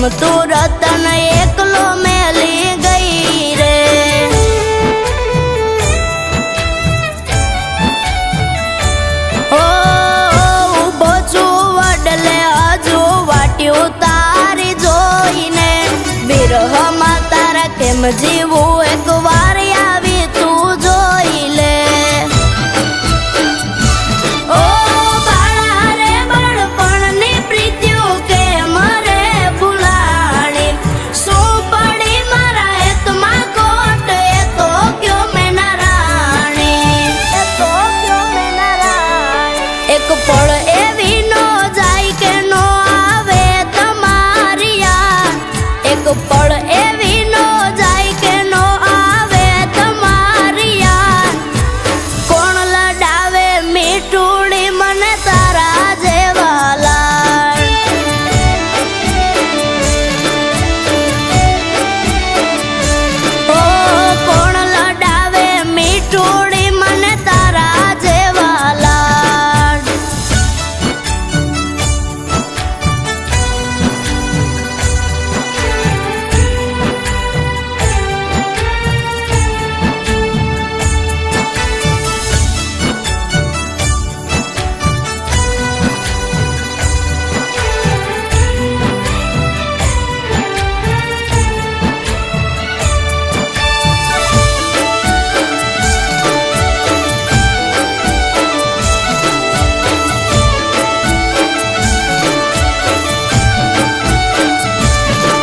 ગમતું રતન એકલો મેલી ગઈ રે। ઓ ઉભો છું વડલે હજુ વાટ્યું તારી જોઈને, બિરહમાં તારા કેમ જીવું એક વાર આવી તું જોઈ લે। ઓ બાળા રે બાળપણની પ્રીત્યું કે મરે ભૂલાણી, શું પડી મારા હેતમાં ખોટ એ તો કયો મેના રાણી, એ તો કયો મેના રાણી। એક પળ એવી નો જાય કે નો આવે તમારી યાદ, એક પળ એવી નો જાય કે નો આવે તમારી યાદ। કોણ લડાવે મીઠુડી મને તારા જેવા લાડ, ઓ કોણ લડાવે મીઠુડી મને તારા જેવા લાડ।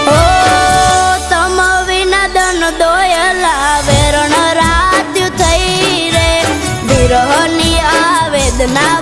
ઓ તમ વિના દન દોયલા વેરણ રાત્યું થઈ રે, વિરહની આ વેદના